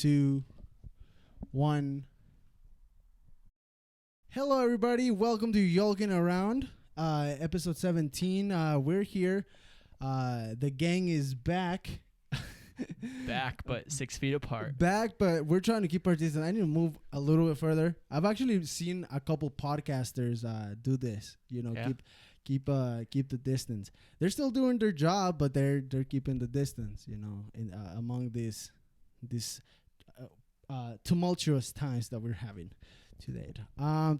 2, 1. Hello, everybody. Welcome to Yolking Around, episode 17. We're here. The gang is back. Back, but 6 feet apart. Back, but we're trying to keep our distance. I need to move a little bit further. I've actually seen a couple podcasters do this. You know, keep the distance. They're still doing their job, but they're keeping the distance. You know, in among these tumultuous times that we're having today.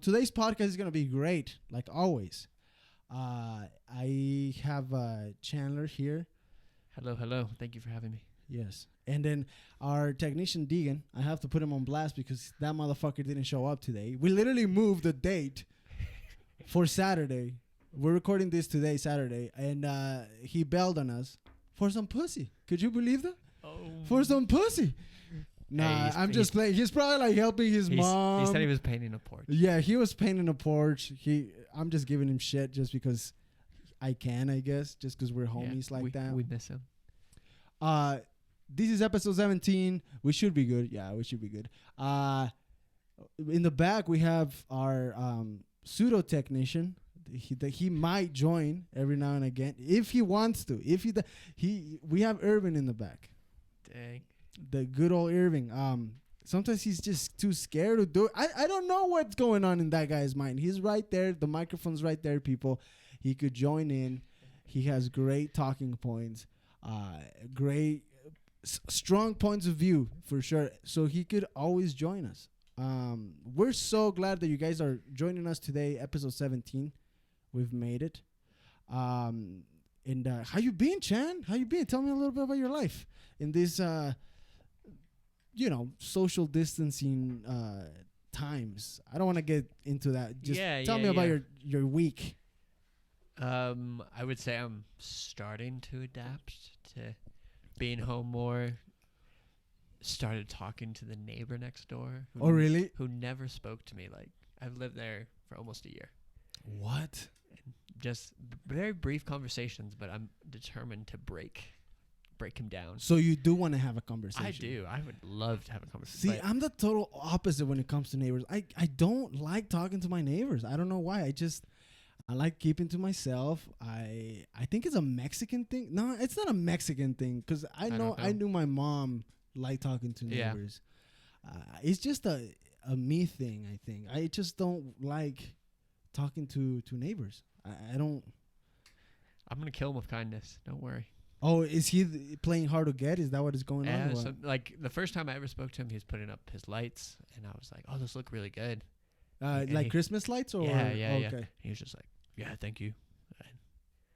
Today's podcast is gonna be great, like always. I have Chandler here. Hello. Thank you for having me. Yes. And then our technician, Deegan, I have to put him on blast because that motherfucker didn't show up today. We literally moved the date for Saturday. We're recording this today, Saturday, and he bailed on us for some pussy. Could you believe that? Oh. For some pussy. Nah, hey, I'm just playing. He's probably like helping his mom. He said he was painting a porch. Yeah, he was painting a porch. I'm just giving him shit just because I can, I guess, just because we're homies that. We miss him. This is episode 17. We should be good. Yeah, we should be good. In the back, we have our pseudo technician. He might join every now and again if he wants to. We have Irvin in the back. Dang. The good old Irving. Sometimes he's just too scared to do it. I don't know what's going on in that guy's mind. He's right there. The microphone's right there, people. He could join in. He has great talking points. Great, strong points of view for sure. So he could always join us. We're so glad that you guys are joining us today, episode 17. We've made it. And how you been, Chan? How you been? Tell me a little bit about your life in this, social distancing times. I don't want to get into that. Just tell me about your week. I would say I'm starting to adapt to being home more. Started talking to the neighbor next door. Oh, really? Who never spoke to me. Like, I've lived there for almost a year. What? And just very brief conversations, but I'm determined to break him down. So you do want to have a conversation? I do. I would love to have a conversation. See, I'm the total opposite when it comes to neighbors. I don't like talking to my neighbors. I don't know why. I like keeping to myself. I think it's a Mexican thing. No, it's not a Mexican thing because I knew my mom liked talking to neighbors. It's just a me thing, I think. I just don't like talking to neighbors. I don't. I'm going to kill him with kindness. Don't worry. Oh, is he playing hard to get? Is that what is going on? Yeah, so like the first time I ever spoke to him, he was putting up his lights, and I was like, "Oh, those look really good." Like Christmas lights, or yeah. Okay. He was just like, "Yeah, thank you,"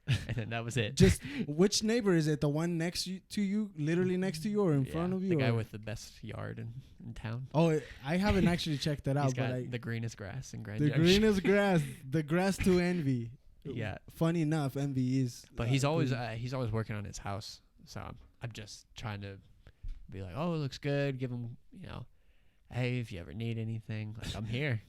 and then that was it. Just which neighbor is it? The one next to you, literally next to you, or in front of you? The guy with the best yard in town. Oh, I haven't actually checked that out. He's got the greenest grass in Grand. The greenest grass, the grass to envy. Yeah. Funny enough, envy is. But he's always working on his house, so I'm just trying to be like, "Oh, it looks good." Give him, hey, if you ever need anything, like I'm here.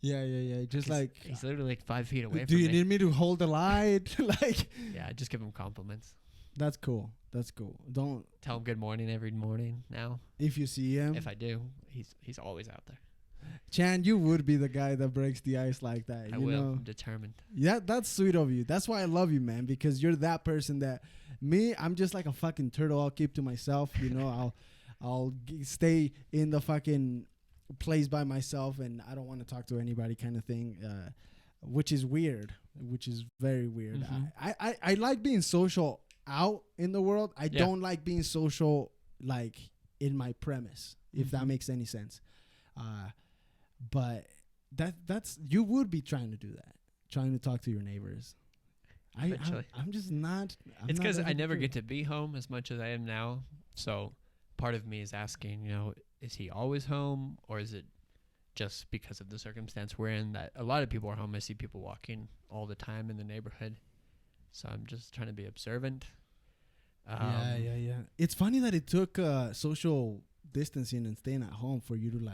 Yeah. Just like he's literally like 5 feet away from me. Do you need me to hold the light? Yeah, just give him compliments. That's cool. Don't tell him good morning every morning now. If you see him. If I do, he's always out there. Chan, you would be the guy that breaks the ice like that. I will. I'm determined. Yeah, that's sweet of you. That's why I love you, man, because you're that person that I'm just like a fucking turtle. I'll keep to myself, I'll stay in the fucking place by myself, and I don't want to talk to anybody kind of thing, which is weird, which is very weird. Mm-hmm. I like being social out in the world. I don't like being social like in my premise, if that makes any sense. But that's you would be trying to do that, trying to talk to your neighbors. I'm just not. It's because I never get to be home as much as I am now. So part of me is asking, is he always home, or is it just because of the circumstance we're in that a lot of people are home? I see people walking all the time in the neighborhood. So I'm just trying to be observant. Yeah. It's funny that it took social distancing and staying at home for you to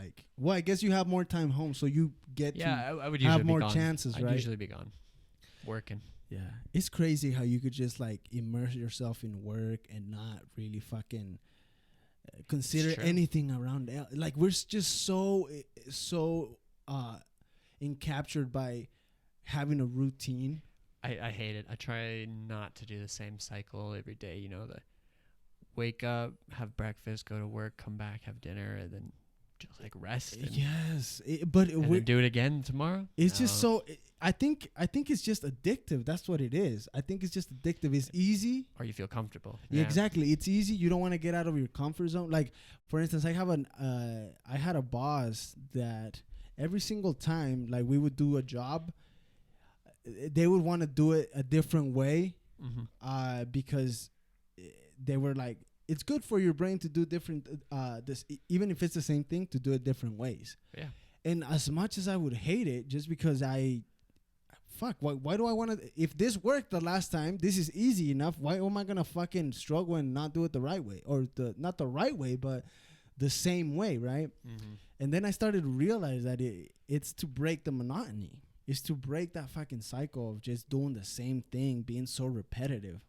I guess you have more time home, so you get to I would usually have more be gone. chances, right? I'd usually be gone working. Yeah, it's crazy how you could just immerse yourself in work and not really fucking consider true. anything around like we're just so encaptured by having a routine. I hate it. I try not to do the same cycle every day. You know, the wake up, have breakfast, go to work, come back, have dinner, and then just like rest. And, Yes, but and then do it again tomorrow. it's just so. I think it's just addictive. That's what it is. I think it's just addictive. It's easy. Or you feel comfortable. Yeah. Exactly. It's easy. You don't want to get out of your comfort zone. Like, for instance, I had a boss that every single time, like, we would do a job, they would want to do it a different way, because they were like, it's good for your brain to do different, even if it's the same thing, to do it different ways. Yeah. And as much as I would hate it, just because why do I want to? If this worked the last time, this is easy enough. Why am I gonna fucking struggle and not do it the right way, or not the right way, but the same way, right? And then I started to realize that it's to break the monotony. It's to break that fucking cycle of just doing the same thing, being so repetitive.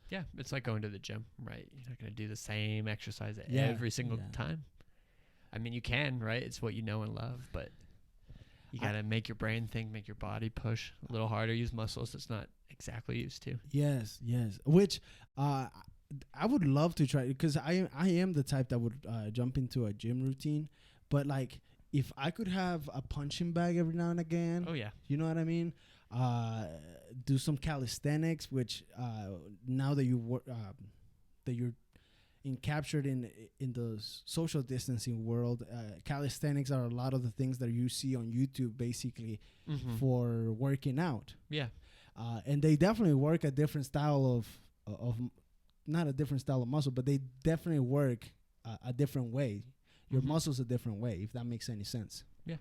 Yeah, it's like going to the gym, right? You're not gonna do the same exercise every single time. I mean, you can, right? It's what you know and love, but you gotta make your brain think, make your body push a little harder, use muscles it's not exactly used to. Yes. Which I would love to try, because I am the type that would jump into a gym routine, but like if I could have a punching bag every now and again. Oh yeah. You know what I mean? Do some calisthenics, which now that that you're captured in the social distancing world, calisthenics are a lot of the things that you see on YouTube basically for working out. Yeah. And they definitely work a different style of not a different style of muscle, but they definitely work a different way. Your muscles a different way, if that makes any sense. Yeah.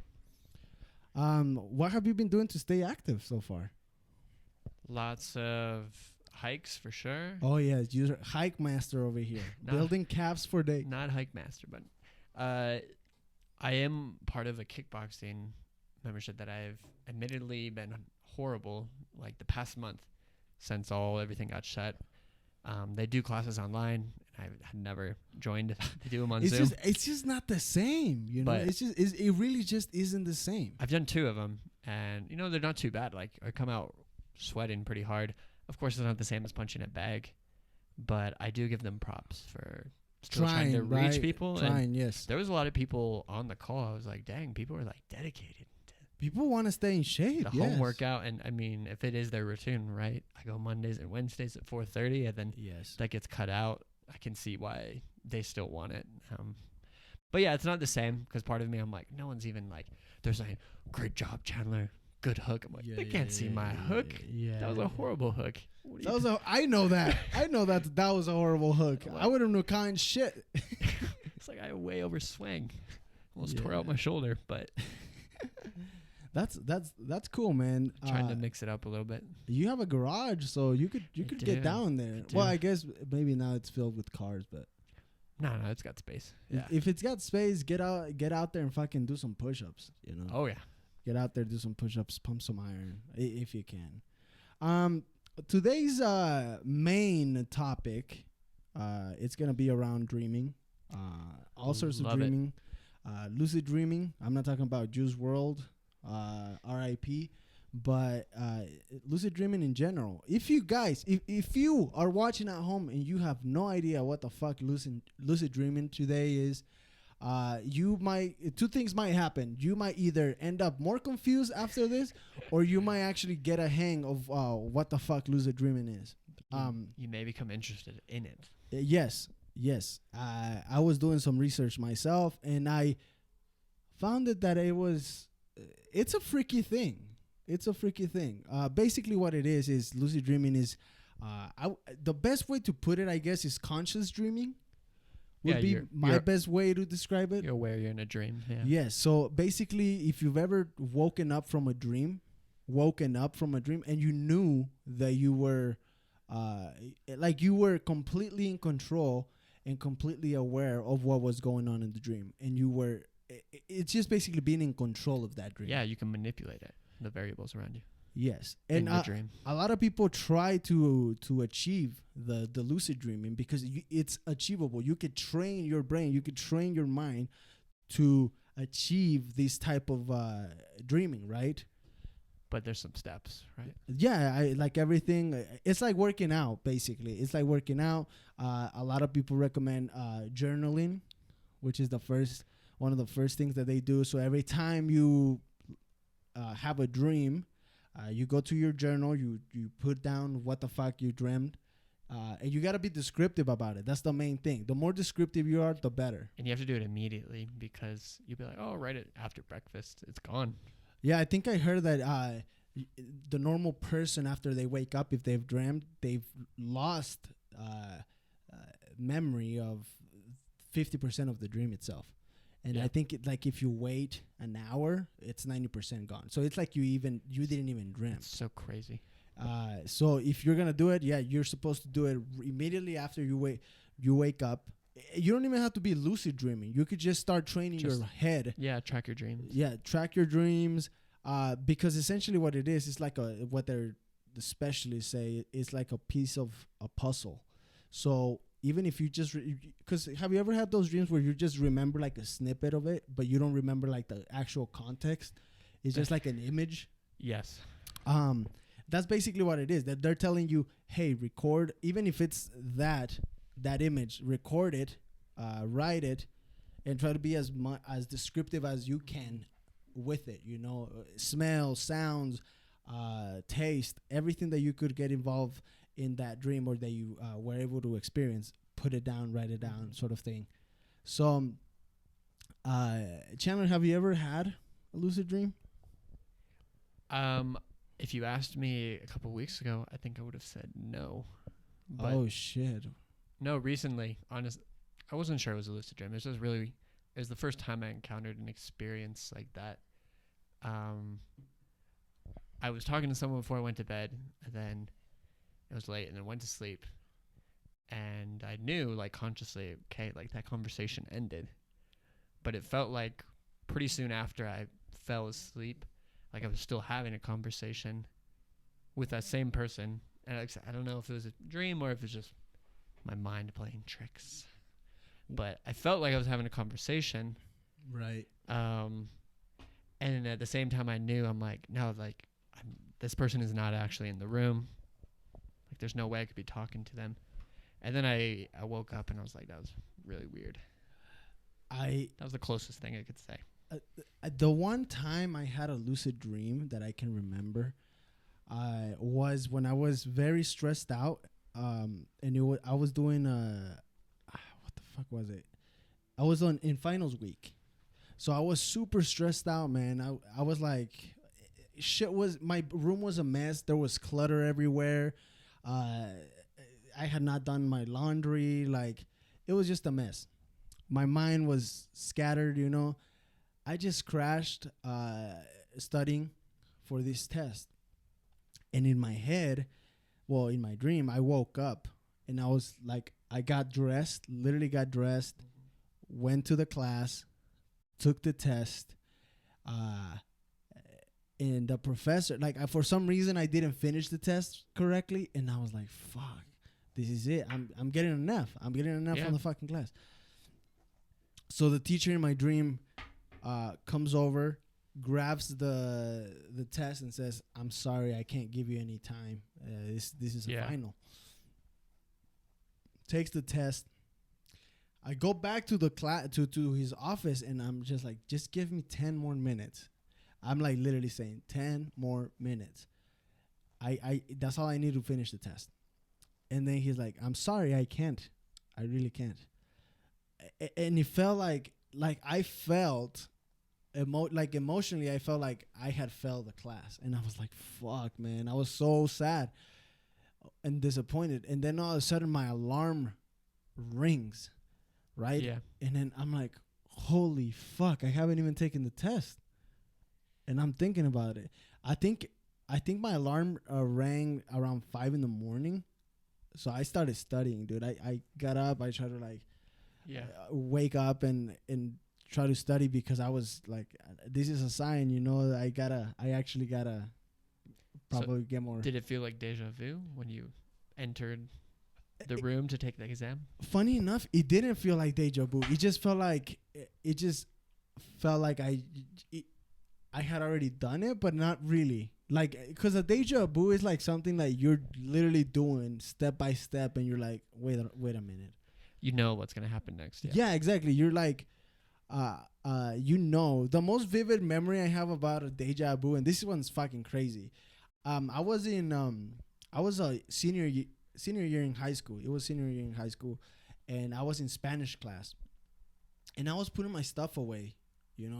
What have you been doing to stay active so far? Lots of hikes for sure. Oh yeah, you're hike master over here, building calves for day. Not hike master, but I am part of a kickboxing membership that I've admittedly been horrible like the past month since everything got shut. They do classes online. I had never joined to do them on Zoom. It's just not the same, you know. But it really just isn't the same. I've done 2 of them, and they're not too bad. Like I come out sweating pretty hard. Of course, it's not the same as punching a bag, but I do give them props for still trying to reach people. Yes. There was a lot of people on the call. I was like, dang, people are like dedicated. People want to stay in shape. The home workout, and I mean, if it is their routine, right? I go Mondays and Wednesdays at 4:30, and then that gets cut out. I can see why they still want it. But yeah, it's not the same, because part of me, I'm like, no one's even like, they're saying, great job, Chandler. Good hook. I'm like, they can't see my hook. Yeah. That was a horrible hook. I know that. I know that was a horrible hook. I wouldn't have kind shit. It's like I way over swing. Almost tore out my shoulder, but that's cool, man. Trying to mix it up a little bit. You have a garage, so you could get down there. Well, I guess maybe now it's filled with cars, but no, it's got space. Yeah. If it's got space, get out there and fucking do some push-ups. You know. Oh yeah. Get out there, do some push-ups, pump some iron if you can. Today's main topic, it's gonna be around dreaming, all sorts of dreaming, lucid dreaming. I'm not talking about Juice WRLD, R.I.P., but lucid dreaming in general. If you guys, if you are watching at home and you have no idea what the fuck lucid dreaming today is, two things might happen. You might either end up more confused after this, or you might actually get a hang of what the fuck lucid dreaming is. You may become interested in it. Yes. I was doing some research myself, and I found that it's a freaky thing. Basically what it is lucid dreaming is, the best way to put it, I guess, is conscious dreaming. Would be my best way to describe it. You're aware you're in a dream. Yeah. Yes. So basically, if you've ever woken up from a dream, and you knew that you were, you were completely in control and completely aware of what was going on in the dream, and you were, it's just basically being in control of that dream. Yeah, you can manipulate it, the variables around you. Yes, in and the dream. a lot of people try to achieve the lucid dreaming because it's achievable. You could train your brain, you could train your mind to achieve this type of dreaming, right? But there's some steps, right? Yeah, I like everything. It's like working out, basically. It's like working out. A lot of people recommend journaling, which is one of the first things that they do. So every time you have a dream, you go to your journal, you put down what the fuck you dreamed, and you gotta be descriptive about it. That's the main thing. The more descriptive you are, the better. And you have to do it immediately because you'll be like, oh, write it after breakfast. It's gone. Yeah, I think I heard that the normal person after they wake up, if they've dreamed, they've lost memory of 50% of the dream itself. And Yeah. I think like if you wait an hour, it's 90% gone. So it's like you didn't even dream. It's so crazy. So if you're gonna do it, yeah, you're supposed to do it immediately after you wake up. You don't even have to be lucid dreaming. You could just start training your head. Yeah, track your dreams. Yeah, track your dreams. Because essentially what it is like what the specialists say, it's like a piece of a puzzle. So even if you just, because have you ever had those dreams where you just remember like a snippet of it, but you don't remember like the actual context? It's just like an image. Yes. That's basically what it is. That they're telling you, hey, record, even if it's that image, record it, write it, and try to be as descriptive as you can with it. You know, smell, sounds, taste, everything that you could get involved in that dream or that you were able to experience. Put it down, write it down, sort of thing. So, Chandler, have you ever had a lucid dream? If you asked me a couple weeks ago, I think I would have said no. But Oh shit! no, recently, honestly, I wasn't sure it was a lucid dream. It was the first time I encountered an experience like that. I was talking to someone before I went to bed, and then it was late, and then went to sleep. And I knew, like, consciously, okay, like, that conversation ended. But it felt like pretty soon after I fell asleep, like I was still having a conversation with that same person. And I don't know if it was a dream or if it was just my mind playing tricks. But I felt like I was having a conversation. Right. And at the same time, I knew, I'm like, no, like, this person is not actually in the room. Like, there's no way I could be talking to them. And then I woke up and I was like, that was really weird. That was the closest thing I could say. The one time I had a lucid dream that I can remember was when I was very stressed out. And I was doing what the fuck was it? I was in finals week. So I was super stressed out, man. I was like, my room was a mess. There was clutter everywhere. I had not done my laundry. Like, it was just a mess. My mind was scattered, you know. I just crashed studying for this test. And in my head, well, in my dream, I woke up and I was like, I got dressed, literally got dressed, went to the class, took the test, and the professor, like, for some reason, I didn't finish the test correctly, and I was like, fuck, this is it. I'm getting an F. I'm getting an F from the fucking class. So the teacher in my dream comes over, grabs the test and says, I'm sorry, I can't give you any time. This is a final. Takes the test. I go back to the class to his office, and I'm just like, just give me 10 more minutes. I'm like literally saying 10 more minutes. I that's all I need to finish the test. And then he's like, I'm sorry, I can't. I really can't. And it felt like I felt emotionally, I felt like I had failed the class, and I was like, fuck, man. I was so sad and disappointed. And then all of a sudden my alarm rings, right? Yeah. And then I'm like, holy fuck, I haven't even taken the test. And I'm thinking about it. I think my alarm rang around 5 a.m. So I started studying, dude. I got up. I tried to wake up and try to study, because I was like, this is a sign, you know. I actually gotta probably get more. Did it feel like deja vu when you entered the room to take the exam? Funny enough, it didn't feel like deja vu. It just felt like I had already done it, but not really. Like, because a deja vu is like something that you're literally doing step by step, and you're like, wait a minute. You know what's gonna happen next. Yeah, exactly. You're like, the most vivid memory I have about a deja vu, and this one's fucking crazy. I was a senior year in high school. It was senior year in high school, and I was in Spanish class, and I was putting my stuff away.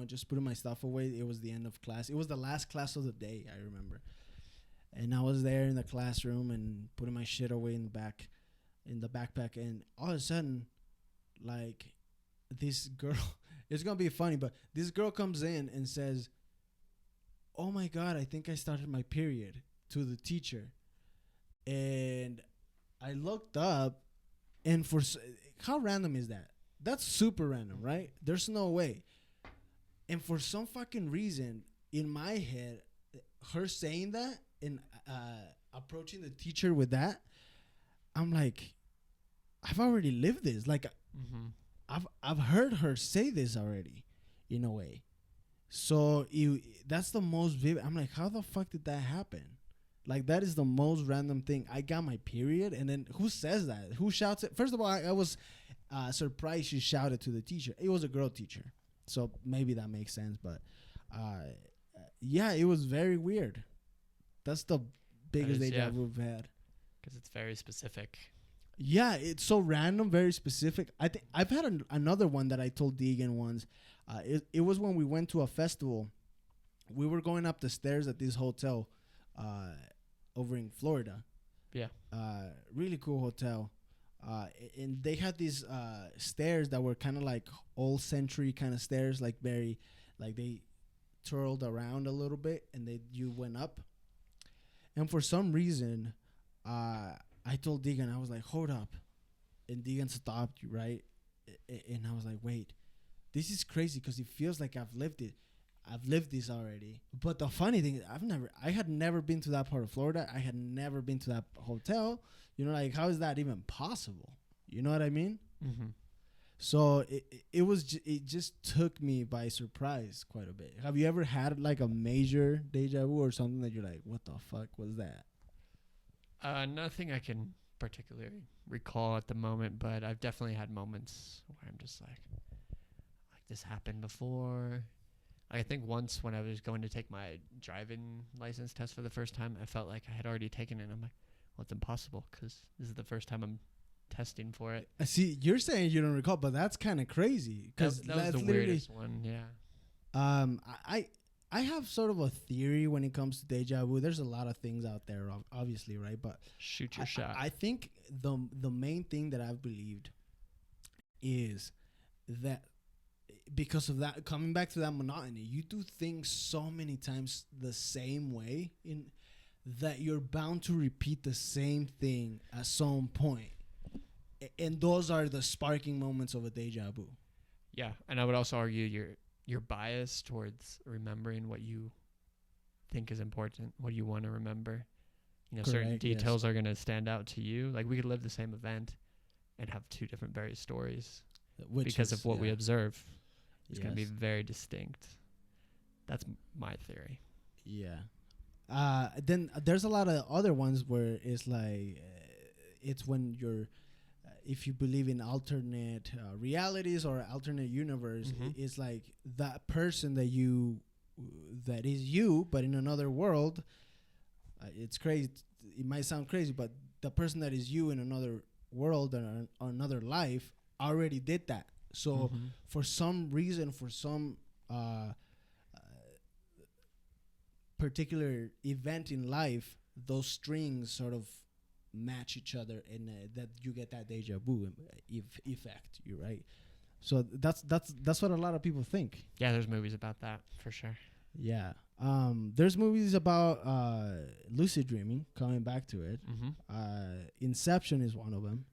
Just putting my stuff away. It was the end of class. It was the last class of the day, I remember. And I was there in the classroom and putting my shit away in the backpack. And all of a sudden, like, this girl, it's going to be funny, but this girl comes in and says, "Oh my God, I think I started my period," to the teacher. And I looked up, and how random is that? That's super random, right? There's no way. And for some fucking reason, in my head, her saying that and approaching the teacher with that, I'm like, I've already lived this. Like, I've heard her say this already, in a way. So that's the most vivid. I'm like, how the fuck did that happen? Like, that is the most random thing. I got my period, and then who says that? Who shouts it? First of all, I was surprised she shouted to the teacher. It was a girl teacher. So maybe that makes sense, but yeah, it was very weird. That's the biggest deja vu we've had. Because it's very specific. Yeah, it's so random, very specific. I think I've had another one that I told Deegan once. It was when we went to a festival. We were going up the stairs at this hotel over in Florida. Yeah. Really cool hotel. And they had these stairs that were kind of like old century kind of stairs, like very, like they twirled around a little bit, and you went up. And for some reason, I told Deegan, I was like, "Hold up," and Deegan stopped, right? And I was like, "Wait, this is crazy because it feels like I've lived it. I've lived this already." But the funny thing is, I had never been to that part of Florida. I had never been to that hotel. Like, how is that even possible? You know what I mean? Mm-hmm. So it just took me by surprise quite a bit. Have you ever had like a major deja vu or something that you're like, what the fuck was that? Nothing I can particularly recall at the moment, but I've definitely had moments where I'm just like this happened before. I think once when I was going to take my driving license test for the first time, I felt like I had already taken it. I'm like, well, it's impossible because this is the first time I'm testing for it. I see. You're saying you don't recall, but that's kind of crazy. Because that was the weirdest one, yeah. I have sort of a theory when it comes to deja vu. There's a lot of things out there, obviously, right? But shoot your shot. I think the main thing that I've believed is that because of that, coming back to that monotony, you do things so many times the same way that you're bound to repeat the same thing at some point. And those are the sparking moments of a deja vu. Yeah, and I would also argue you're biased towards remembering what you think is important, what you want to remember. Correct, certain details are going to stand out to you. Like, we could live the same event and have two different various stories because of what we observe. It's going to be very distinct. That's my theory. Yeah. Then there's a lot of other ones where it's like it's when if you believe in alternate realities or alternate universe, it's like that person that is you, but in another world. It's crazy. It might sound crazy, but the person that is you in another world or another life already did that. So for some reason, for some particular event in life, those strings sort of match each other, and that you get that deja vu effect. You're right. So that's what a lot of people think. Yeah, there's movies about that for sure. Yeah. There's movies about lucid dreaming. Coming back to it, Inception is one of them.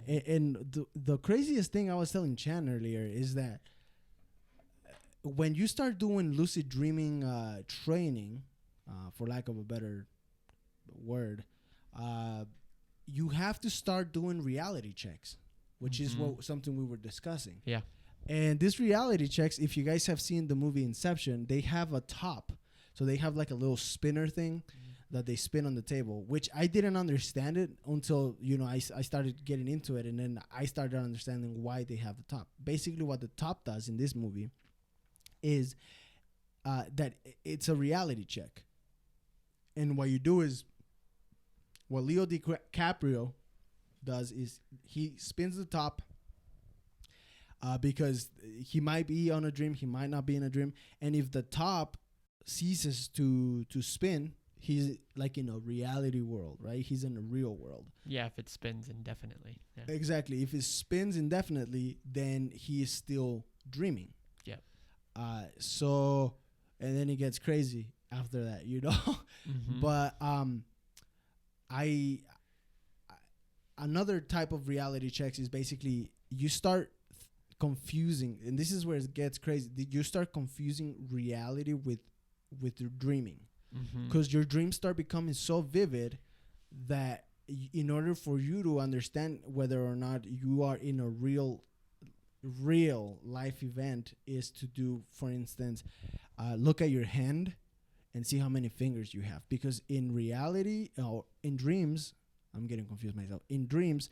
And the craziest thing I was telling Chan earlier is that when you start doing lucid dreaming training, for lack of a better word, uh, you have to start doing reality checks, which is what something we were discussing. Yeah. And this reality checks, if you guys have seen the movie Inception, they have a top. So they have like a little spinner thing that they spin on the table, which I didn't understand it until, I started getting into it. And then I started understanding why they have the top. Basically, what the top does in this movie is that it's a reality check. And what you do is, what Leo DiCaprio does is he spins the top because he might be on a dream, he might not be in a dream. And if the top ceases to spin, he's like in a reality world, right? He's in a real world. Yeah, if it spins indefinitely. Yeah. Exactly. If it spins indefinitely, then he is still dreaming. Yeah. So, and then it gets crazy after that, But another type of reality checks is basically you start confusing, and this is where it gets crazy. You start confusing reality with your dreaming, because your dreams start becoming so vivid that in order for you to understand whether or not you are in a real life event is to do, for instance, look at your hand and see how many fingers you have. Because in reality, or in dreams, I'm getting confused myself. In dreams,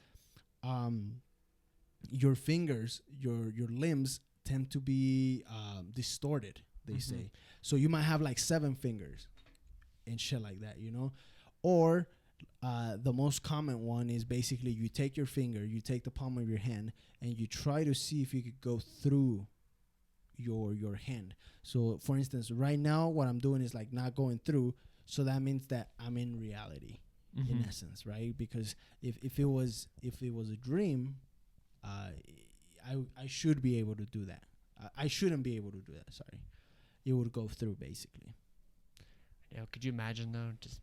your fingers, your limbs tend to be distorted, they say. So you might have like 7 fingers and shit like that, Or the most common one is basically you take your finger, you take the palm of your hand, and you try to see if you could go through your hand. So for instance, right now what I'm doing is like not going through, so that means that I'm in reality in essence, right? Because if it was a dream, I should be able to do that. I shouldn't be able to do that, sorry. It would go through basically. Could you imagine though, just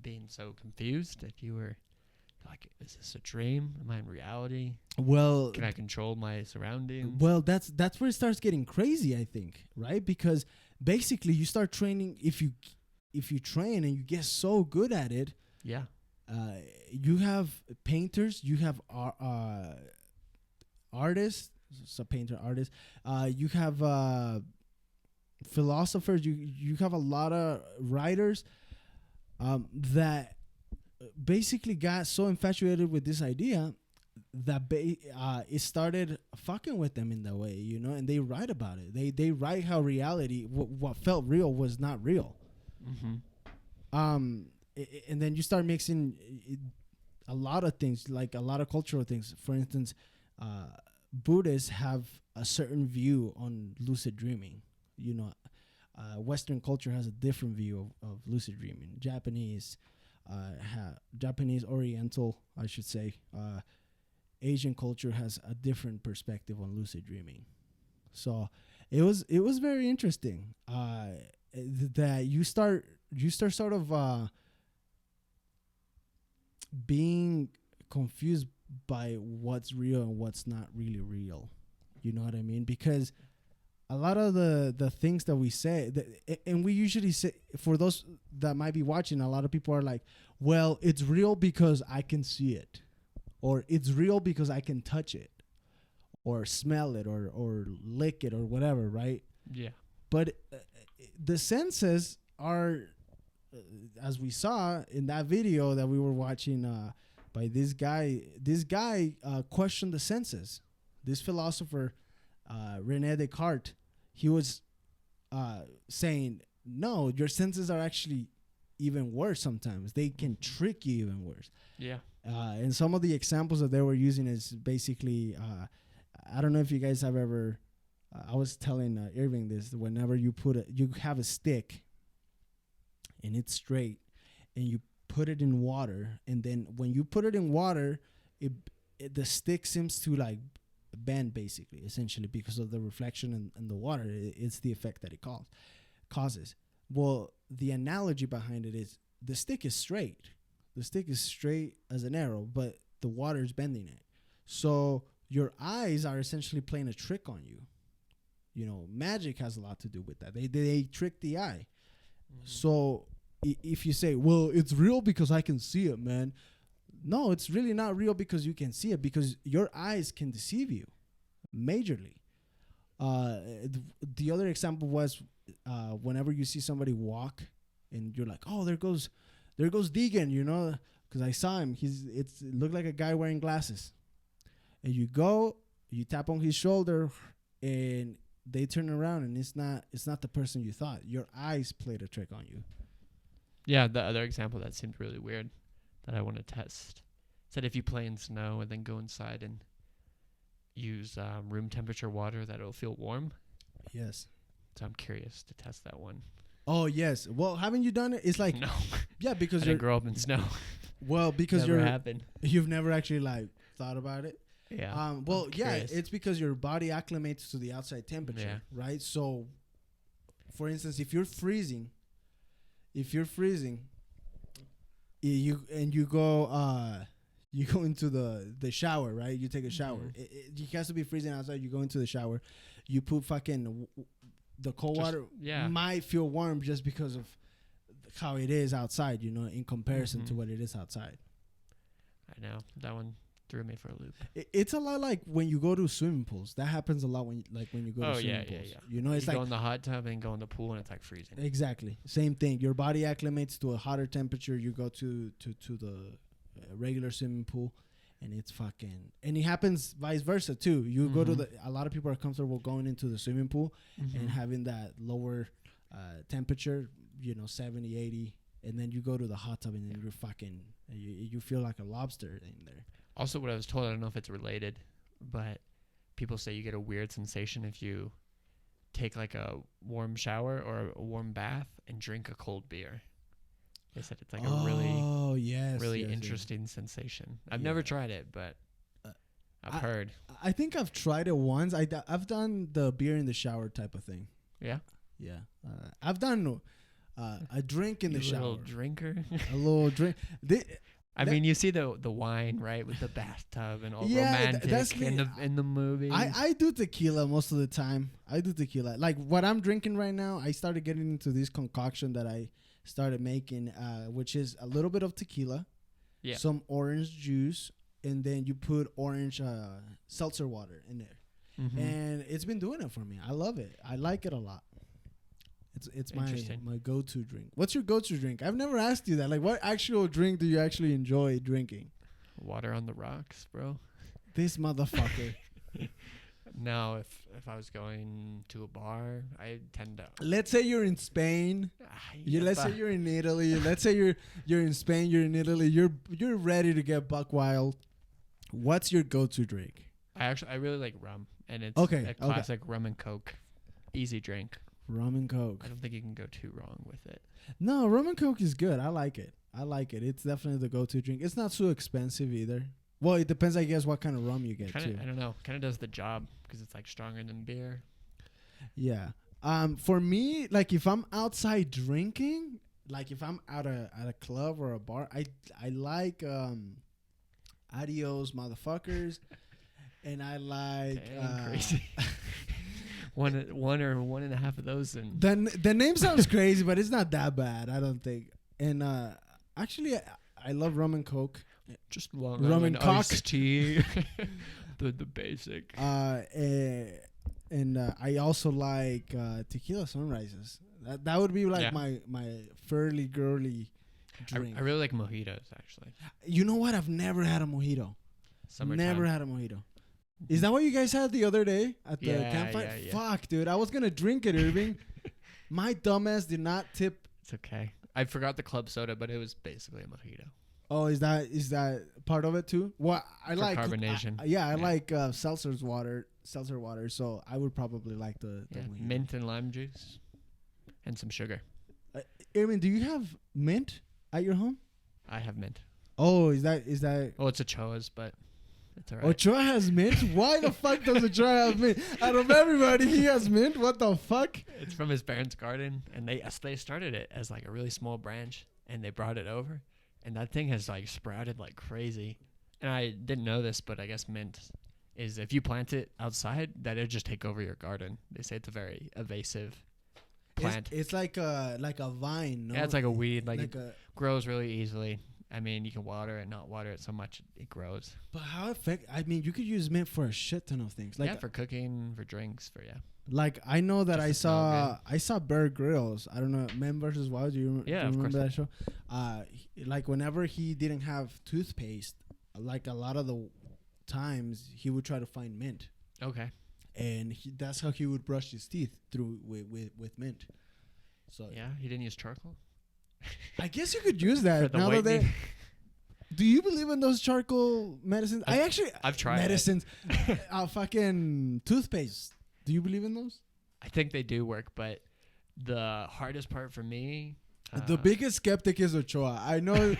being so confused that you were like, is this a dream? Am I in reality? Well, can I control my surroundings? Well, that's where it starts getting crazy, I think, right? Because basically you start training. If you train and you get so good at it, yeah, you have painters, you have artists, so painter artists, you have philosophers, you have a lot of writers that basically got so infatuated with this idea that it started fucking with them in that way, and they write about it. They write how reality, what felt real was not real. And then you start mixing a lot of things, like a lot of cultural things. For instance, Buddhists have a certain view on lucid dreaming. Western culture has a different view of lucid dreaming. Japanese Oriental, I should say, Asian culture has a different perspective on lucid dreaming. So it was very interesting that you start sort of being confused by what's real and what's not really real. You know what I mean? Because a lot of the things that we say, and we usually say, for those that might be watching, a lot of people are like, well, it's real because I can see it, or it's real because I can touch it, or smell it, or lick it, or whatever, right? Yeah. But the senses are, as we saw in that video that we were watching by this guy questioned the senses. This philosopher, René Descartes, he was saying, no, your senses are actually even worse sometimes. They can trick you even worse. Yeah. And some of the examples that they were using is basically, I don't know if you guys have ever, I was telling Irving this, whenever you have a stick and it's straight and you put it in water, and then when you put it in water, the stick seems to like bend, basically, essentially, because of the reflection in the water. It's the effect that it causes. Well, the analogy behind it is the stick is straight. The stick is straight as an arrow, but the water is bending it. So your eyes are essentially playing a trick on you. Magic has a lot to do with that. They trick the eye. So if you say, well, it's real because I can see it, man. No, it's really not real because you can see it, because your eyes can deceive you majorly. The other example was whenever you see somebody walk and you're like, oh, there goes Deegan, because I saw him. It looked like a guy wearing glasses. And you tap on his shoulder, and they turn around, and it's not the person you thought. Your eyes played a trick on you. Yeah, the other example that seemed really weird that I want to test said if you play in snow and then go inside and use room temperature water, that it'll feel warm. Yes. So I'm curious to test that one. Oh yes. Well, haven't you done it? It's like no. Yeah, because I didn't grow up in snow. Well, because Never happened. You've never actually thought about it. Yeah. Well, yeah, it's because your body acclimates to the outside temperature, right? So, for instance, if you're freezing, you go into the shower, right? You take a shower. It has to be freezing outside. You go into the shower. You put fucking the cold water. Yeah. Might feel warm just because of how it is outside, in comparison to what it is outside. I know. That one threw me for a loop. It's a lot like when you go to swimming pools. That happens a lot when you go to swimming pools. Yeah. It's you go in the hot tub and go in the pool and it's like freezing. Exactly. Same thing. Your body acclimates to a hotter temperature. You go to the regular swimming pool, and it's fucking... And it happens vice versa, too. You go to a lot of people are comfortable going into the swimming pool and having that lower temperature, 70, 80, and then you go to the hot tub and then you're fucking... You feel like a lobster in there. Also, what I was told, I don't know if it's related, but people say you get a weird sensation if you take like a warm shower or a warm bath and drink a cold beer. They said it's like a really interesting sensation. I've never tried it, but I've heard. I think I've tried it once. I've done the beer in the shower type of thing. Yeah? Yeah. I've done a drink in the shower. A little drinker? A little drink. I mean, you see the wine, right, with the bathtub and all romantic that's in the movie. I do tequila most of the time. Like what I'm drinking right now, I started getting into this concoction that I started making, which is a little bit of tequila, some orange juice, and then you put orange seltzer water in there. And it's been doing it for me. I love it. I like it a lot. It's my go-to drink. What's your go-to drink? I've never asked you that. Like, what actual drink do you actually enjoy drinking? Water on the rocks, bro. This motherfucker. No, if I was going to a bar, I tend to... Let's say you're in Spain. Let's say you're in Italy. Let's say you're in Spain, you're in Italy. You're ready to get buck wild. What's your go-to drink? I really like rum, and it's a classic rum and Coke. Easy drink. Rum and Coke. I don't think you can go too wrong with it. No, rum and Coke is good. I like it. It's definitely the go-to drink. It's not so expensive either. Well, it depends, I guess, what kind of rum you get, too. I don't know. Kind of does the job because it's, like, stronger than beer. Yeah. For me, like, if I'm outside drinking, like, if I'm at a club or a bar, I like Adios Motherfuckers, and I like... crazy. One or 1.5 of those, and the name sounds crazy, but it's not that bad, I don't think. And actually, I love rum and Coke. Just Long rum Island and cock iced tea, the basic. And I also like tequila sunrises. That would be like my fairly girly drink. I really like mojitos, actually. You know what? I've never had a mojito. Summertime. Never had a mojito. Is that what you guys had the other day at the campfire? Yeah. Fuck, dude. I was going to drink it, Irving. My dumbass did not tip. It's okay. I forgot the club soda, but it was basically a mojito. Oh, is that part of it too? Well, I like carbonation. I like seltzer water, so I would probably like the mint and lime juice and some sugar. Irving, do you have mint at your home? I have mint. Oh, is that Oh, it's Ochoa's, but it's all right. Ochoa has mint? Why the fuck does Ochoa have mint? Out of everybody, he has mint? What the fuck? It's from his parents' garden, and they started it as like a really small branch, and they brought it over, and that thing has like sprouted like crazy. And I didn't know this, but I guess mint is if you plant it outside, that it'll just take over your garden. They say it's a very evasive plant. It's like a vine. No? Yeah, it's like a weed. Like a. grows really easily. I mean, you can water it, not water it so much, it grows. But how I mean, you could use mint for a shit ton of things. Like yeah, for cooking, for drinks, for Like I know that Just to smell I saw Bear Grylls. I don't know, Men versus Wild. Do you Yeah, of remember course. that show? Like whenever he didn't have toothpaste, like a lot of the times he would try to find mint, Okay. and that's how he would brush his teeth through with mint. So Yeah, he didn't use charcoal I guess you could use for that. the Now that whitening. do you believe in those charcoal medicines? I've tried it. medicines, fucking toothpaste. Do you believe in those? I think they do work, but the hardest part for me. The biggest skeptic is Ochoa. I know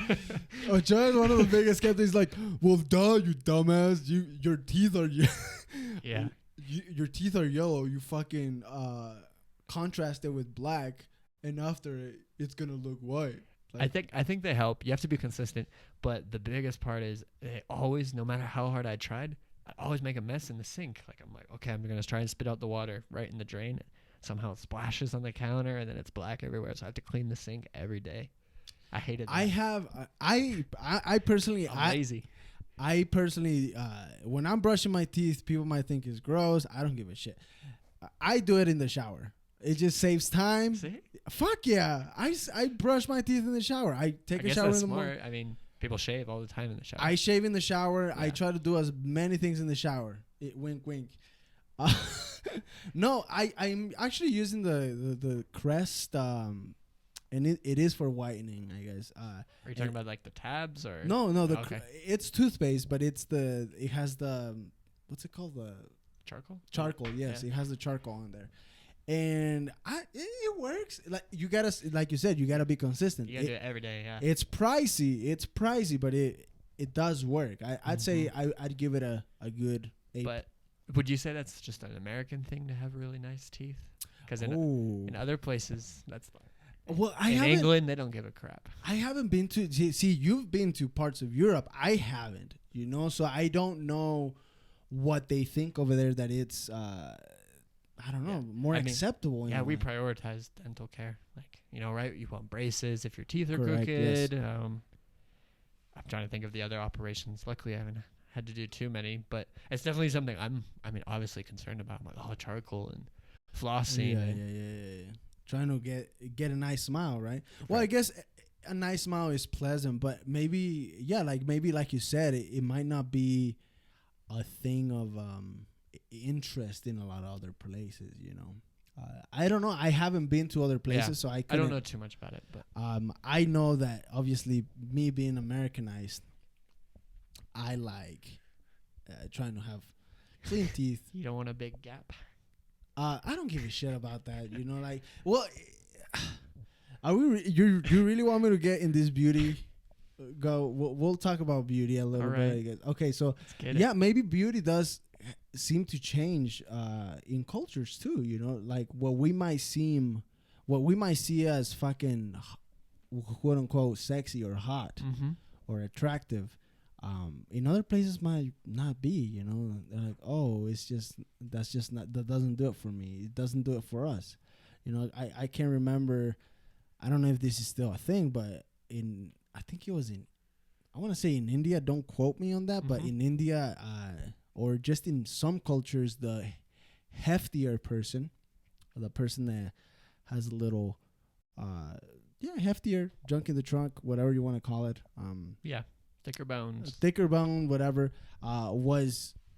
Ochoa is one of the biggest skeptics. Like, well, duh, you dumbass. Your teeth are Yeah. your teeth are yellow. You fucking contrast it with black, and after it's gonna look white. Like, I think they help. You have to be consistent, but the biggest part is they always, no matter how hard I tried, I always make a mess in the sink. Like I'm like, okay, I'm gonna try and spit out the water right in the drain. Somehow it splashes on the counter, and then it's black everywhere. So I have to clean the sink every day. I hated that. I personally I'm lazy. I personally when I'm brushing my teeth, people might think it's gross. I don't give a shit. I do it in the shower. It just saves time. See? Fuck yeah. I brush my teeth in the shower. I take I a guess shower that's in the morning. smart. I mean, people shave all the time in the shower. I shave in the shower. I Yeah. try to do as many things in the shower. Wink, wink. No, I'm actually using the Crest, and it is for whitening, I guess. Are you talking about like the tabs or? No, Okay. it's toothpaste, but it has the what's it called, the Charcoal? charcoal. Yes, Yeah. it has the charcoal on there, and it works. Like you gotta, like you said, you gotta be consistent. You gotta do it every day, yeah. It's pricey, but it does work. I'd say Mhm. I'd give it a good 8. But would you say that's just an American thing to have really nice teeth? Because in Oh. other places, that's Well, in England they don't give a crap. I haven't been to see. You've been to parts of Europe. I haven't. So I don't know what they think over there. That it's I don't know, Yeah. more I mean, acceptable. in Yeah, a we way. prioritize dental care. Like, right? You want braces if your teeth are Correct, yes. crooked. I'm trying to think of the other operations. Luckily, I haven't had to do too many, but it's definitely something I mean, obviously concerned about. I'm like, oh, charcoal and flossing. Yeah. Trying to get a nice smile, right? Well, I guess a nice smile is pleasant, but maybe like you said, it might not be a thing of interest in a lot of other places. I don't know. I haven't been to other places, so I don't know too much about it, but I know that obviously me being Americanized, I like trying to have clean teeth. you don't want a big gap. I don't give a shit about that. Well, are we? You really want me to get in this beauty? Go. We'll talk about beauty a little bit. I guess. Okay, so Let's get yeah, it. maybe beauty does seem to change in cultures too. Like what we might see as fucking quote unquote sexy or hot Mm-hmm. or attractive. In other places might not be. They're like, oh, that doesn't do it for me. It doesn't do it for us. I can't remember. I don't know if this is still a thing, but I think it was I want to say in India. Don't quote me on that, but Mhm. in India, or just in some cultures, the heftier person, or the person that has a little, heftier, junk in the trunk, whatever you want to call it. Yeah, thicker bones, Thicker bone, whatever,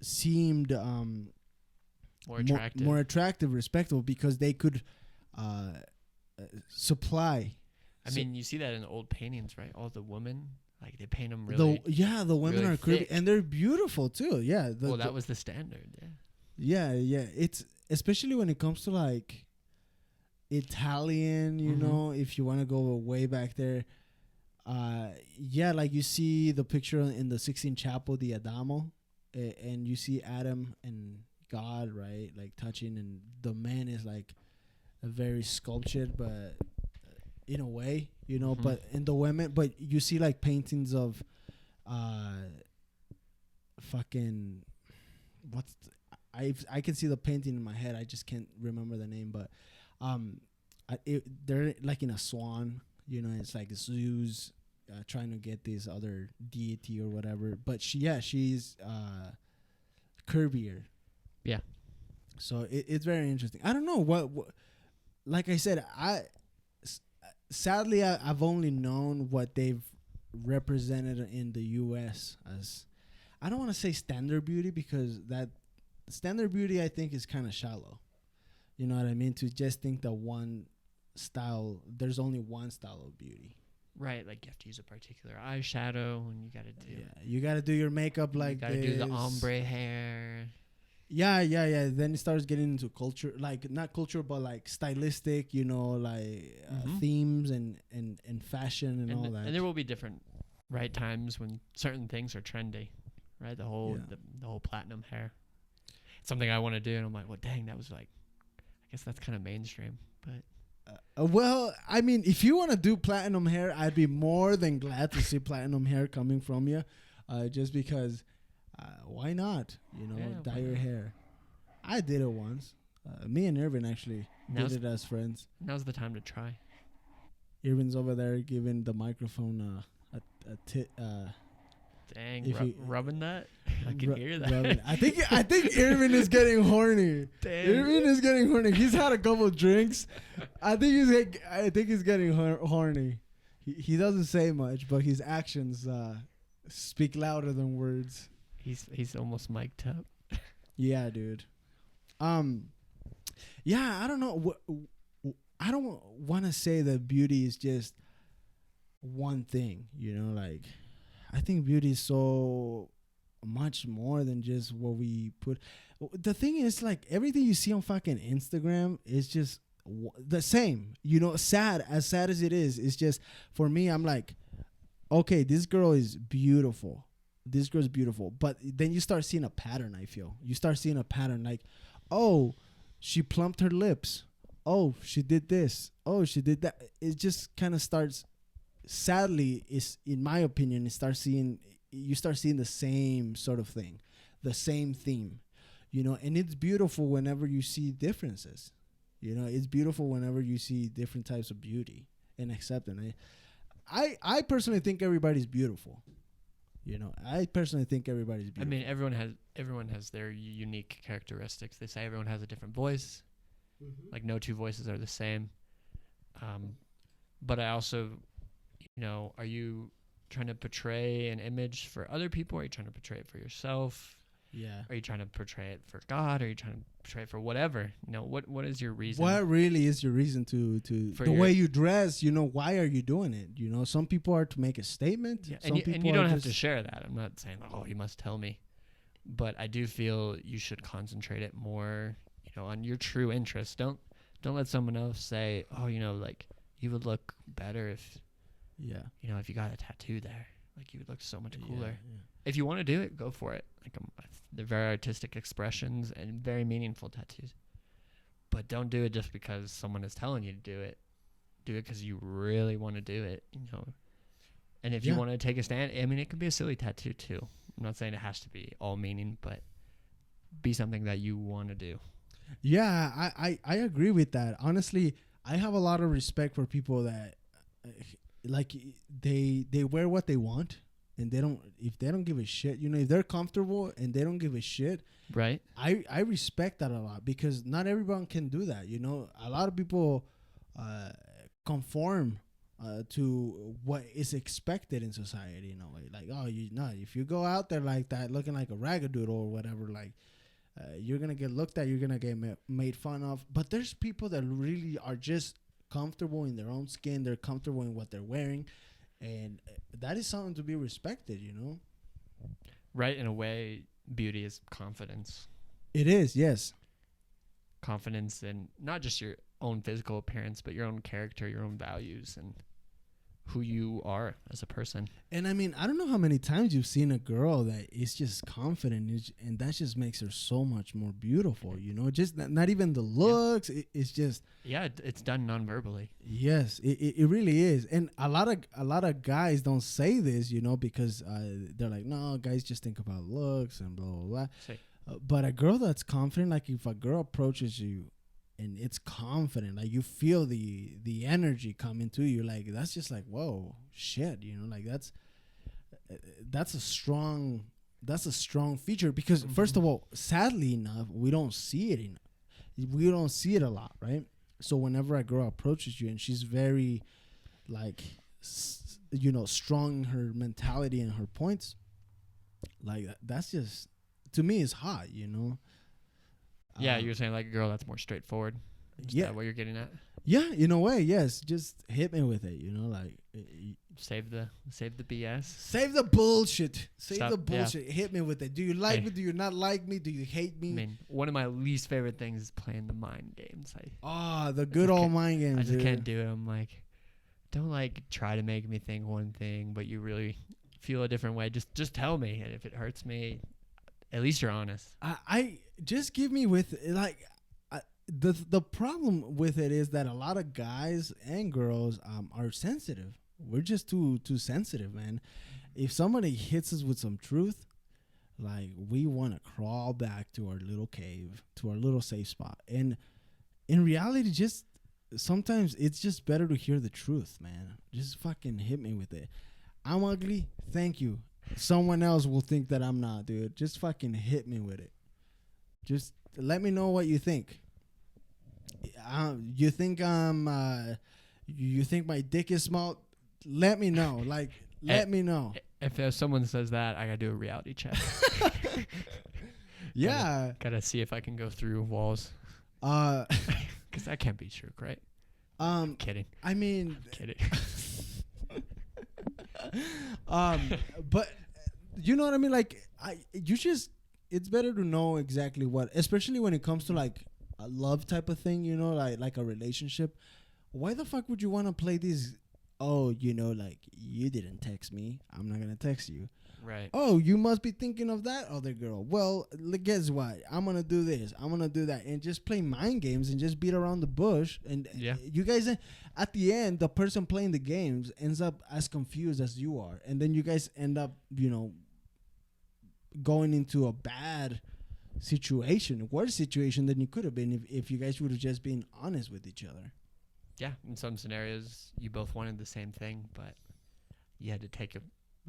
seemed more attractive. more attractive, respectable, because they could supply. I mean, you see that in old paintings, right? All the women, like they paint them really. The women really are curvy thick. and they're beautiful too. Yeah. Well, that was the standard. Yeah. Yeah. It's especially when it comes to like Italian, Mhm. if you want to go way back there. Like you see the picture in the Sixtine Chapel, the Adamo, and you see Adam and God, right? Like touching, and the man is like a very sculptured, but in a way, Mhm. but in the women, but you see like paintings of, fucking, I can see the painting in my head. I just can't remember the name, but, they're like in a swan. You know, it's like Zeus trying to get this other deity or whatever. But she's curvier. Yeah. So it's very interesting. I don't know what like I said, sadly I've only known what they've represented in the U.S. as, I don't want to say standard beauty, because that standard beauty I think is kind of shallow. You know what I mean? To just think that one style, there's only one style of beauty. Right, like you have to use a particular eyeshadow, and you got to do. Yeah, you got to do your makeup like you got to do the ombre hair. Yeah. Then it starts getting into culture, like not culture, but like stylistic, you know, like themes and fashion and all that. And there will be different times when certain things are trendy, right? The whole the whole platinum hair. It's something I want to do, and I'm like, well, dang, that was like, I guess that's kind of mainstream, but. Well, I mean, if you want to do platinum hair, I'd be more than glad to see platinum hair coming from you, just because. Why not? You know, dye your hair. I did it once. Me and Irvin actually did it as friends. Now's the time to try. Irvin's over there giving the microphone a tit. Dang, rubbing that? I can hear that. Rubbing. I think Irvin is getting horny. Damn. Irvin is getting horny. He's had a couple of drinks. I think he's getting horny. He doesn't say much, but his actions speak louder than words. He's almost mic'd up. Yeah, dude. Yeah, I don't know. I don't want to say that beauty is just one thing. You know, like I think beauty is so much more than just what we put. The thing is, like everything you see on fucking Instagram is just the same. You know, as sad as it is, it's just for me. I'm like, okay, this girl is beautiful. This girl's beautiful, but then you start seeing a pattern. I feel you start seeing a pattern, like, oh, she plumped her lips. Oh, she did this. Oh, she did that. It just kind of starts. Sadly, is in my opinion, you start seeing the same sort of thing, the same theme, you know. And it's beautiful whenever you see differences. You know, it's beautiful whenever you see different types of beauty and acceptance. I personally think everybody's beautiful. You know, I personally think everybody's beautiful. I mean, everyone has their unique characteristics. They say everyone has a different voice. Mm-hmm. Like no two voices are the same. But I also, you know, are you trying to portray an image for other people? Or are you trying to portray it for yourself? Yeah. Are you trying to portray it for God? Or are you trying to portray it for whatever? You know, what is your reason? What really is your reason to the way you dress? You know, why are you doing it? You know, some people are to make a statement. Yeah, and you don't have to share that. I'm not saying, oh, you must tell me. But I do feel you should concentrate it more, you know, on your true interests. Don't let someone else say, oh, you know, like you would look better if, you know, if you got a tattoo there. Like you would look so much cooler. Yeah. If you want to do it, go for it. Like they're very artistic expressions and very meaningful tattoos. But don't do it just because someone is telling you to do it. Do it because you really want to do it, you know. And if you want to take a stand, I mean, it could be a silly tattoo too. I'm not saying it has to be all meaning, but be something that you want to do. Yeah, I agree with that. Honestly, I have a lot of respect for people that like they wear what they want. And if they don't give a shit, you know, if they're comfortable and they don't give a shit, right? I respect that a lot, because not everyone can do that. You know, a lot of people conform to what is expected in society in a way. Like, oh, if you go out there like that, looking like a ragadoodle or whatever, like you're gonna get looked at, you're gonna get made fun of. But there's people that really are just comfortable in their own skin. They're comfortable in what they're wearing. And that is something to be respected, you know? Right. In a way, beauty is confidence. It is, yes. Confidence in not just your own physical appearance, but your own character, your own values, and who you are as a person. And I mean, I don't know how many times you've seen a girl that is just confident, and that just makes her so much more beautiful, you know? Just not even the looks, it's just... Yeah, it's done non-verbally. Yes, it really is. And a lot of guys don't say this, you know, because they're like, no, guys just think about looks and blah, blah, blah. But a girl that's confident, like if a girl approaches you and it's confident, like you feel the energy coming to you, like that's just like, whoa, shit, you know, like that's a strong feature, because first of all, sadly enough, we don't see it a lot, right? So whenever a girl approaches you and she's very like strong in her mentality and her points, like that's just, to me, is hot, you know. Yeah, you're saying like a girl that's more straightforward. Is that what you're getting at? Yeah, in a way, yes. Just hit me with it, you know, like Save the BS. save the bullshit. Stop, the bullshit. Yeah. Hit me with it. Do you like me? Do you not like me? Do you hate me? I mean, one of my least favorite things is playing the mind games. The good old mind games. I just can't do it. I'm like, don't like try to make me think one thing, but you really feel a different way. Just tell me, and if it hurts me, at least you're honest. I just give me with like. The problem with it is that a lot of guys and girls are sensitive. We're just too sensitive, man. If somebody hits us with some truth, like, we want to crawl back to our little cave, to our little safe spot. And in reality, just sometimes it's just better to hear the truth, man. Just fucking hit me with it. I'm ugly. Thank you. Someone else will think that I'm not, dude. Just fucking hit me with it. Just let me know what you think. You think you think my dick is small? Let me know. Like, let me know. If someone says that, I gotta do a reality check. Yeah. Gotta see if I can go through walls. Because that can't be true, right? I'm kidding. I mean, I'm kidding. But you know what I mean? Like, it's better to know exactly what, especially when it comes to like a love type of thing, you know, like a relationship. Why the fuck would you want to play these? Oh, you know, like, you didn't text me, I'm not gonna text you. Right. Oh, you must be thinking of that other girl. Well, guess what? I'm gonna do this. I'm gonna do that, and just play mind games and just beat around the bush. And you guys, at the end, the person playing the games ends up as confused as you are, and then you guys end up, you know, going into a bad situation, a worse situation than you could have been if you guys would have just been honest with each other. Yeah, in some scenarios, you both wanted the same thing, but you had to take a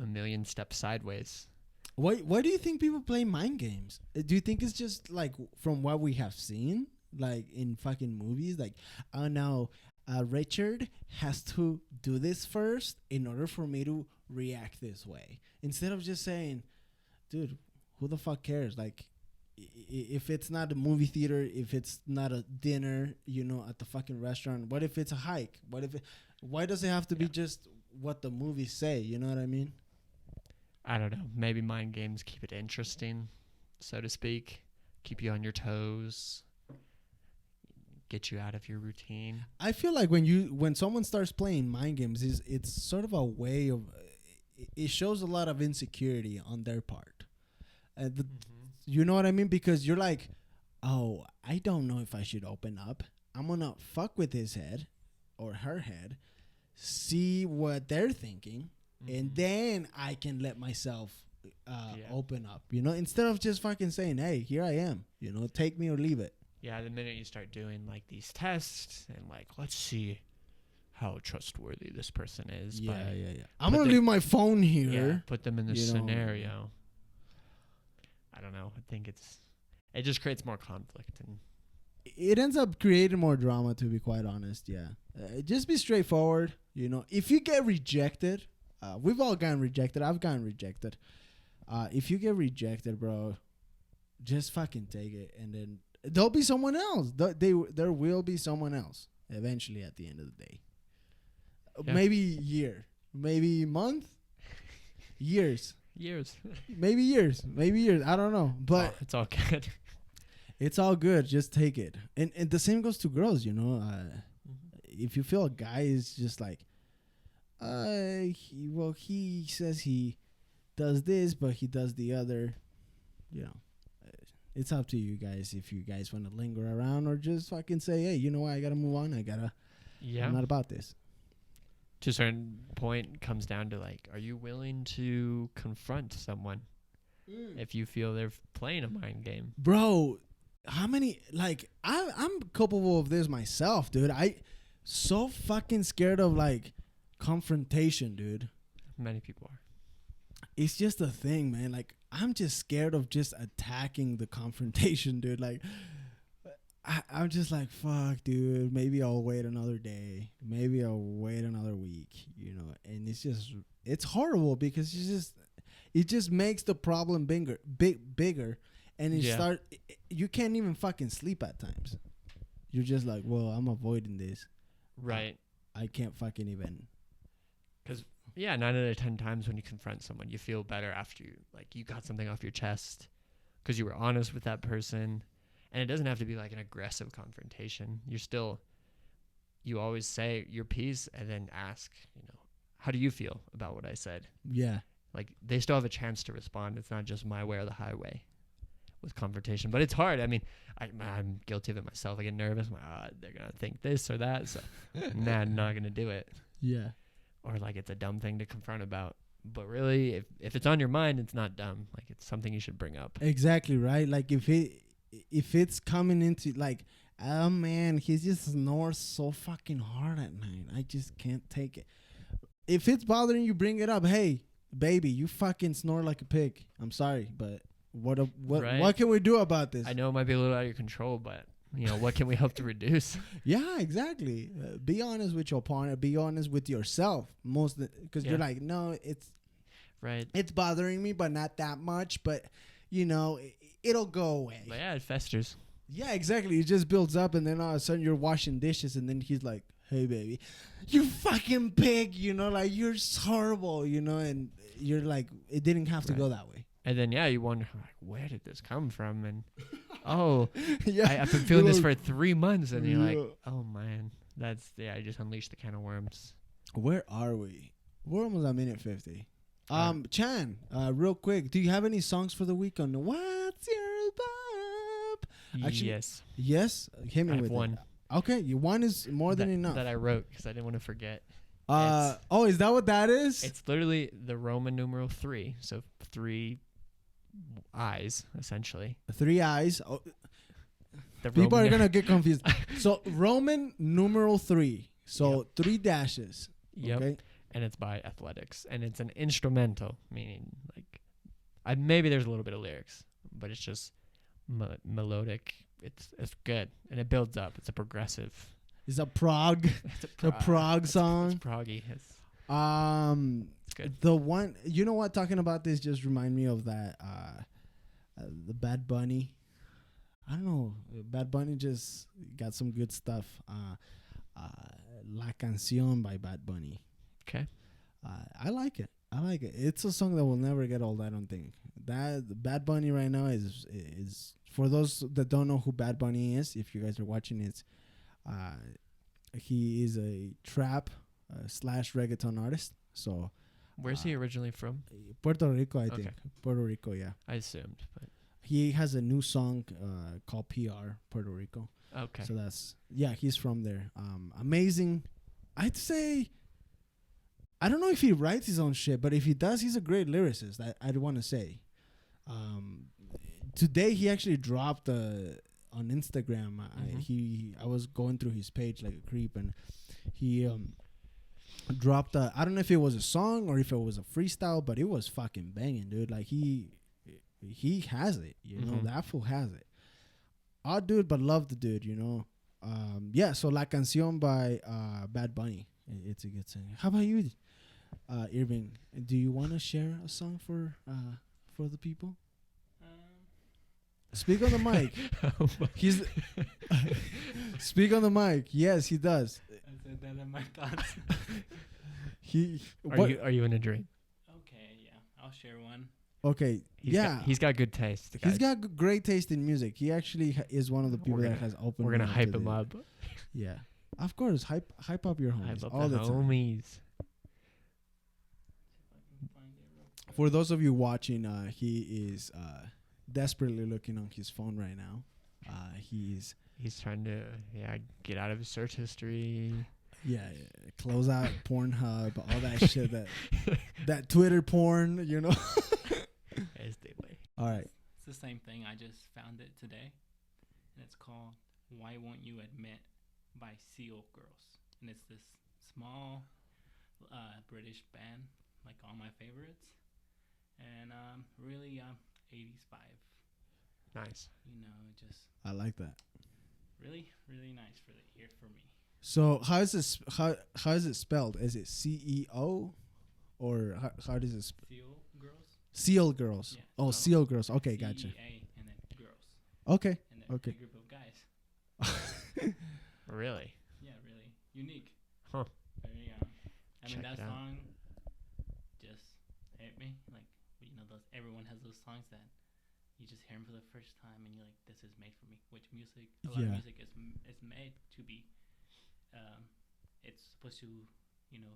million steps sideways. Why do you think people play mind games? Do you think it's just like from what we have seen, like in fucking movies, like, oh no, Richard has to do this first in order for me to react this way, instead of just saying, dude, who the fuck cares? Like, if it's not a movie theater, if it's not a dinner, you know, at the fucking restaurant, what if it's a hike? Why does it have to be just what the movies say? You know what I mean? I don't know. Maybe mind games keep it interesting, so to speak. Keep you on your toes. Get you out of your routine. I feel like when someone starts playing mind games, it's sort of a way of, it shows a lot of insecurity on their part. You know what I mean? Because you're like, oh, I don't know if I should open up. I'm going to fuck with his head or her head, see what they're thinking, and then I can let myself open up, you know, instead of just fucking saying, hey, here I am, you know, take me or leave it. Yeah, the minute you start doing like these tests and like, let's see how trustworthy this person is. Yeah. I'm going to leave my phone here. Yeah, put them in this scenario. I don't know. I think it just creates more conflict, and it ends up creating more drama, to be quite honest. Yeah. Just be straightforward. You know, if you get rejected, we've all gotten rejected. I've gotten rejected. If you get rejected, bro, just fucking take it. And then there'll be someone else. There will be someone else eventually at the end of the day. Yeah. Maybe year, maybe month, years. Maybe years. I don't know, but it's all good. It's all good. Just take it. And the same goes to girls, you know. If you feel a guy is just like, he says he does this, but he does the other, you know, it's up to you guys if you guys want to linger around or just fucking say, hey, you know what, I gotta move on. I'm not about this. To a certain point, comes down to like, are you willing to confront someone if you feel they're playing a mind game? Bro, how many, like, I'm capable of this myself, dude. I so fucking scared of, like, confrontation, dude. Many people are. It's just a thing, man. Like, I'm just scared of just attacking the confrontation, dude. Like, I'm just like, fuck, dude. Maybe I'll wait another day. Maybe I'll wait another week, you know. And it's horrible because it just makes the problem bigger. And you can't even fucking sleep at times. You're just like, well, I'm avoiding this. Right. I can't fucking even. Because, 9 out of 10 times when you confront someone, you feel better after you got something off your chest because you were honest with that person. And it doesn't have to be like an aggressive confrontation. You always say your piece and then ask, how do you feel about what I said? Yeah. Like, they still have a chance to respond. It's not just my way or the highway with confrontation. But it's hard. I mean, I'm guilty of it myself. I get nervous. I'm like, they're going to think this or that. So, I'm not going to do it. Yeah. Or like it's a dumb thing to confront about. But really, if it's on your mind, it's not dumb. Like, it's something you should bring up. Exactly, right? Like, if it's coming into, like, oh, man, he just snores so fucking hard at night. I just can't take it. If it's bothering you, bring it up. Hey, baby, you fucking snore like a pig. I'm sorry, but what can we do about this? I know it might be a little out of your control, but what can we help to reduce? Yeah, exactly. Be honest with your partner. Be honest with yourself. Because you're like, no, it's bothering me, but not that much. But it'll go away. But yeah, it festers. Yeah, exactly. It just builds up, and then all of a sudden you're washing dishes, and then he's like, "Hey, baby, you fucking pig," like, you're horrible, and you're like, it didn't have to go that way. And then you wonder, like, where did this come from? And I've been feeling you're this like, for 3 months, and you're like, oh man, I just unleashed the can of worms. Where are we? We're almost at minute 50. Chan, real quick, do you have any songs for the week on What's Your Bop? Actually, yes. Hit me I have with one. Okay, one is more than enough. That I wrote because I didn't want to forget. Is that what that is? It's literally the Roman numeral 3, so 3 eyes essentially. 3 eyes. Oh, people are gonna get confused. So Roman numeral 3. So 3 dashes. Yep. Okay. And it's by Athletics, and it's an instrumental, meaning like, maybe there's a little bit of lyrics, but it's just melodic. It's good, and it builds up. It's a progressive. It's a prog. It's a prog song. It's proggy. It's good. The one, you know what? Talking about this just remind me of that. The Bad Bunny. I don't know. Bad Bunny just got some good stuff. La Canción by Bad Bunny. Okay. I like it. It's a song that will never get old, I don't think. That Bad Bunny right now is for those that don't know who Bad Bunny is, if you guys are watching it, he is a trap / reggaeton artist. So where's he originally from? Puerto Rico, I think. Puerto Rico, yeah. I assumed, but he has a new song called PR Puerto Rico. Okay. So he's from there. Amazing. I'd say, I don't know if he writes his own shit, but if he does, he's a great lyricist. I'd want to say. Today he actually dropped on Instagram. I was going through his page like a creep, and he dropped I don't know if it was a song or if it was a freestyle, but it was fucking banging, dude. Like he has it, that fool has it. Odd dude, but love the dude, So La Canción by Bad Bunny. It's a good song. How about you, Irving? Do you want to share a song for the people? Speak on the mic. He's speak on the mic. Yes, he does. I said that in my thoughts. Are you in a drink? Okay, yeah, I'll share one. Okay, he's got good taste. He's got great taste in music. He actually is one of the people that has opened. We're gonna hype him up. Yeah, of course, hype up your homies. Hype up all the homies. For those of you watching, he is desperately looking on his phone right now. He's trying to get out of his search history. Yeah, close out Pornhub, all that shit, that Twitter porn, As they way. All right. It's the same thing. I just found it today. and it's called "Why Won't You Admit" by Seal Girls, and it's this small British band, like all my favorites, and really 80s vibe. Nice. You know, just I like that. really really nice for the ear for me. So how is it spelled? Is it CEO or how does it? Seal Girls. Seal Girls. Yeah. Oh, So Seal Girls. Okay, gotcha. CEA and then girls, Okay. and then Okay. a group of guys. Really? Yeah, really unique. Huh. Very I Check mean that it out. song just hit me. Like you know, those everyone has those songs that you just hear them for the first time and you're like, this is made for me. Which music? A lot of Yeah. music is made to be. It's supposed to, you know,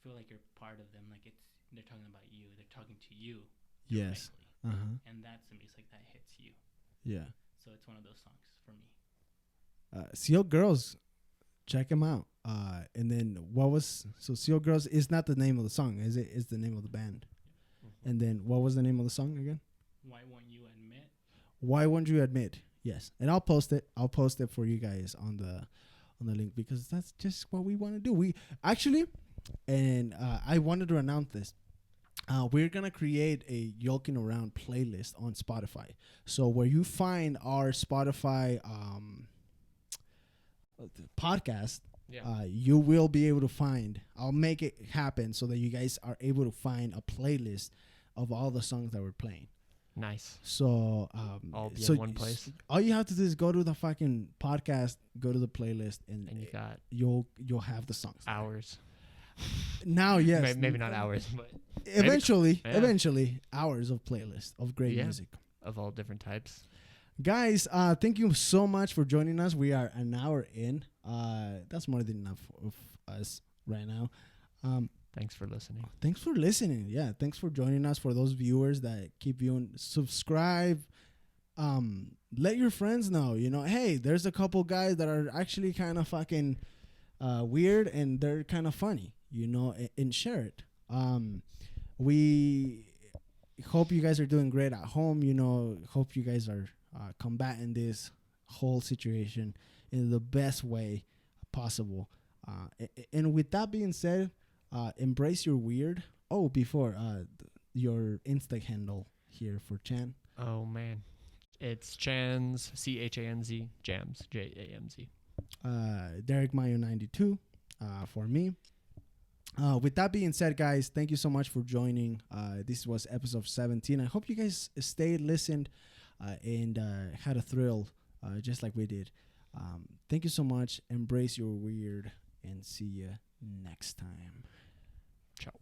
feel like you're part of them. Like they're talking about you. They're talking to you. Yes. Directly. And that's the music that hits you. Yeah. So it's one of those songs for me. Seal Girls, check them out. And then Seal Girls is not the name of the song, is it? Is the name of the band. Mm-hmm. And then what was the name of the song again? Why won't you admit? Why won't you admit? Yes. And I'll post it. I'll post it for you guys on the link because that's just what we want to do. We actually, and I wanted to announce this. We're gonna create a Yolking Around playlist on Spotify. So where you find our Spotify podcast, Yeah. you will be able to find. I'll make it happen so that you guys are able to find a playlist of all the songs that we're playing. Nice. So All be so in one place. all you have to do is go to the fucking podcast, go to the playlist, and And you got you'll have the songs there. hours. Now, yes, Maybe not hours, but Eventually, Yeah. eventually, hours of playlist of great Yeah. music. of all different types. Guys, thank you so much for joining us. We are an hour in. That's more than enough of us right now. Thanks for listening. Thanks for listening. Yeah, thanks for joining us. For those viewers that keep viewing, subscribe. Let your friends know. You know, hey, there's a couple guys that are actually kind of fucking weird and they're kind of funny. You know, and share it. We hope you guys are doing great at home. You know, hope you guys are combating this whole situation in the best way possible. And with that being said, embrace your weird. Oh, before your Insta handle here for Chan. Oh man, it's Chan's CHANZ Jams JAMZ. Derek Mayo 92 for me. With that being said, guys, thank you so much for joining. This was episode 17. I hope you guys stayed, listened, and had a thrill just like we did. Thank you so much. Embrace your weird, and see you next time. Ciao.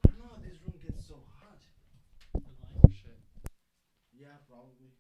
No, this room gets so hot. Yeah, probably.